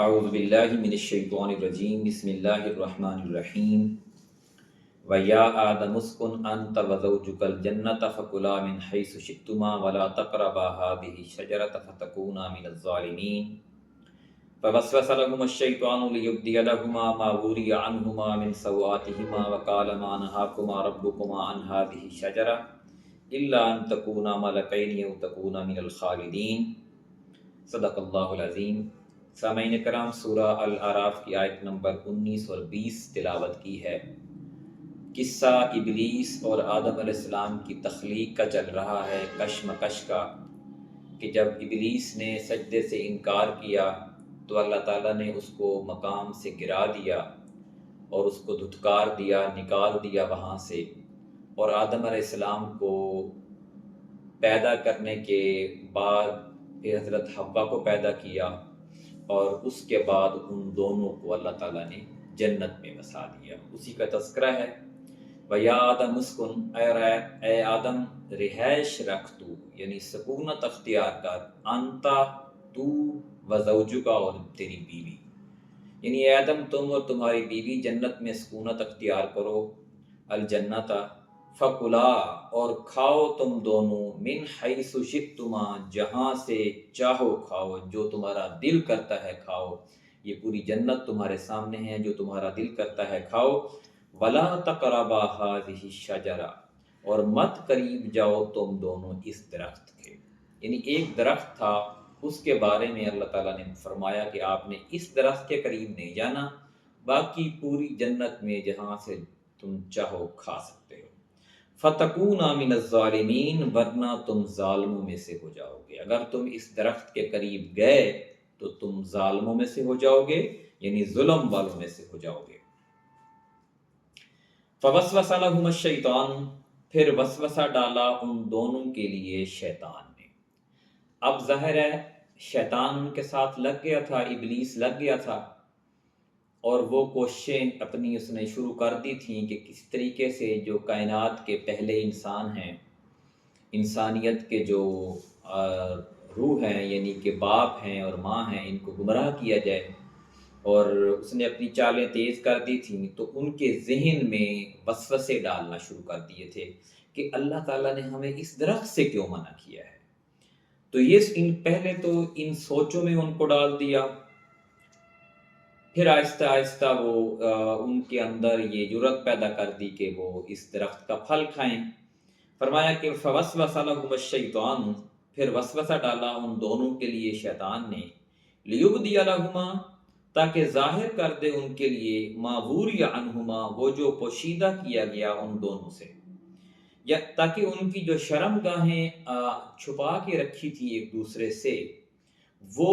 اعوذ باللہ من الشیطان الرجیم بسم اللہ الرحمن الرحیم وَيَا آدَمُ اسْكُنْ أَنْتَ وَزَوْجُكَ الْجَنَّةَ فَكُلَا مِنْ حَيْثُ شِئْتُمَا وَلَا تَقْرَبَا هَٰذِهِ الشَّجَرَةَ فَتَكُونَا مِنَ الظَّالِمِينَ فَوَسْوَسَ لَهُمَا الشَّيْطَانُ لِيُبْدِيَ لَهُمَا مَا وُرِيَ عَنْهُمَا مِنْ سَوْآتِهِمَا وَقَالَ مَا نَهَاكُمَا رَبُّكُمَا عَنْ هَٰذِهِ الشَّجَرَةِ إِلَّا أَن تَكُونَا مَلَكَيْنِ أَوْ تَكُونَا مِنَ الْخَالِدِينَ صدق اللہ العظیم۔ سامعین کرام، سورہ الاعراف کی آیت نمبر 19 اور 20 تلاوت کی ہے۔ قصہ ابلیس اور آدم علیہ السلام کی تخلیق کا چل رہا ہے، کشمکش کا، کہ جب ابلیس نے سجدے سے انکار کیا تو اللہ تعالیٰ نے اس کو مقام سے گرا دیا اور اس کو دھتکار دیا، نکال دیا وہاں سے، اور آدم علیہ السلام کو پیدا کرنے کے بعد پھر حضرت حوا کو پیدا کیا، اور اس کے بعد ان دونوں کو اللہ تعالیٰ نے جنت میں بسا دیا۔ اسی کا تذکرہ ہے، وَيَا آدَمُ اسْكُنْ، اے آدم رہائش رکھ تو، یعنی سکونت اختیار کر، انتا تو، وزوجک اور تیری بیوی، یعنی اے آدم تم اور تمہاری بیوی جنت میں سکونت اختیار کرو، الجنت فکلا، اور کھاؤ تم دونوں، من حیث شئتما، جہاں سے چاہو کھاؤ، جو تمہارا دل کرتا ہے کھاؤ، یہ پوری جنت تمہارے سامنے ہے، جو تمہارا دل کرتا ہے کھاؤ، ولا تقربا هذه الشجرہ، اور مت قریب جاؤ تم دونوں اس درخت کے، یعنی ایک درخت تھا، اس کے بارے میں اللہ تعالیٰ نے فرمایا کہ آپ نے اس درخت کے قریب نہیں جانا، باقی پوری جنت میں جہاں سے تم چاہو کھا سکتے ہو، فَتَكُونَا مِنَ الظَّالِمِينَ، ورنہ تم ظالموں میں سے ہو جاؤ گے۔ اگر تم اس درخت کے قریب گئے تو تم ظالموں میں سے ہو جاؤ گے، یعنی ظلم والوں میں سے ہو جاؤ گے۔ فَوَسْوَسَ لَهُمَا الشَّيْطَانُ، پھر وسوسہ ڈالا ان دونوں کے لیے شیطان نے۔ اب ظاہر ہے شیطان ان کے ساتھ لگ گیا تھا، ابلیس لگ گیا تھا، اور وہ کوششیں اپنی اس نے شروع کر دی تھیں کہ کس طریقے سے جو کائنات کے پہلے انسان ہیں، انسانیت کے جو روح ہیں، یعنی کہ باپ ہیں اور ماں ہیں، ان کو گمراہ کیا جائے، اور اس نے اپنی چالیں تیز کر دی تھیں، تو ان کے ذہن میں وسوسے ڈالنا شروع کر دیے تھے کہ اللہ تعالیٰ نے ہمیں اس درخت سے کیوں منع کیا ہے۔ تو یہ پہلے تو ان سوچوں میں ان کو ڈال دیا، پھر آہستہ آہستہ وہ ان کے اندر یہ جرت پیدا کر دی کہ وہ اس درخت کا پھل کھائیں۔ فرمایا کہ فوسوس لہما الشیطان، پھر وسوسہ ڈالا ان دونوں کے لیے شیطان نے، لیبدی لہما، تاکہ ظاہر کر دے ان کے لیے، ما وری عنہما، وہ جو پوشیدہ کیا گیا ان دونوں سے، یا تاکہ ان کی جو شرم گاہیں چھپا کے رکھی تھی ایک دوسرے سے، وہ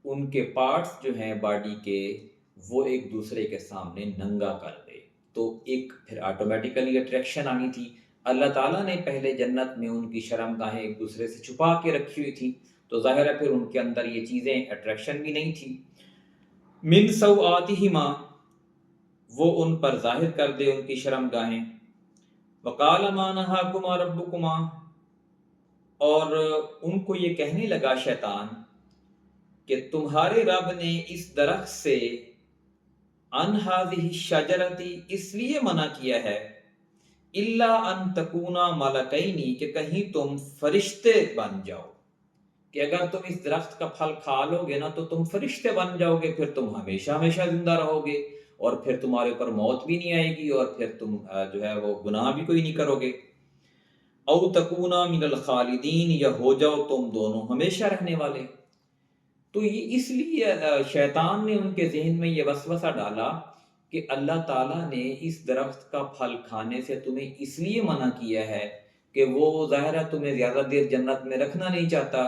ان کے پارٹس جو ہیں باڈی کے، وہ ایک دوسرے کے سامنے ننگا کر دے۔ تو ایک پھر آٹومیٹیکلی اٹریکشن آنی تھی۔ اللہ تعالیٰ نے پہلے جنت میں ان کی شرم گاہیں ایک دوسرے سے چھپا کے رکھی ہوئی تھی، تو ظاہر ہے پھر ان کے اندر یہ چیزیں اٹریکشن بھی نہیں تھی۔ من سوآتہما، وہ ان پر ظاہر کر دے ان کی شرم گاہیں، وقال ما نہاکما ربکما، اور ان کو یہ کہنے لگا شیطان کہ تمہارے رب نے اس درخت سے ان ہذہ الشجرۃ، اس لیے منع کیا ہے، الا ان تکونا ملکین، کہ کہیں تم فرشتے بن جاؤ، کہ اگر تم اس درخت کا پھل کھا لو گے نا تو تم فرشتے بن جاؤ گے، پھر تم ہمیشہ ہمیشہ زندہ رہو گے، اور پھر تمہارے اوپر موت بھی نہیں آئے گی، اور پھر تم جو ہے وہ گناہ بھی کوئی نہیں کرو گے، او تکونا من الخالدین، یا ہو جاؤ تم دونوں ہمیشہ رہنے والے۔ تو یہ اس لیے شیطان نے ان کے ذہن میں یہ وسوسہ ڈالا کہ اللہ تعالیٰ نے اس درخت کا پھل کھانے سے تمہیں اس لیے منع کیا ہے کہ وہ ظاہرہ تمہیں زیادہ دیر جنت میں رکھنا نہیں چاہتا،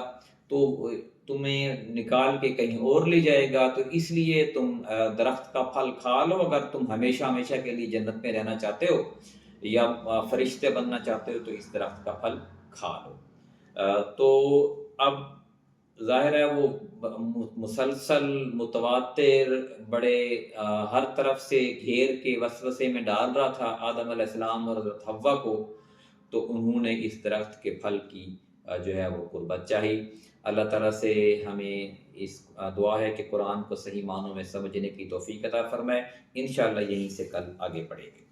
تو تمہیں نکال کے کہیں اور لے جائے گا، تو اس لیے تم درخت کا پھل کھا لو اگر تم ہمیشہ ہمیشہ کے لیے جنت میں رہنا چاہتے ہو یا فرشتے بننا چاہتے ہو، تو اس درخت کا پھل کھا لو۔ تو اب ظاہر ہے وہ مسلسل متواتر بڑے ہر طرف سے گھیر کے وسوسے میں ڈال رہا تھا آدم علیہ السلام اور حضرت حوا کو، تو انہوں نے اس درخت کے پھل کی جو ہے وہ قربت چاہی۔ اللہ تعالیٰ سے ہمیں اس دعا ہے کہ قرآن کو صحیح معنوں میں سمجھنے کی توفیق عطا فرمائے۔ انشاءاللہ یہیں سے کل آگے پڑھیں گے۔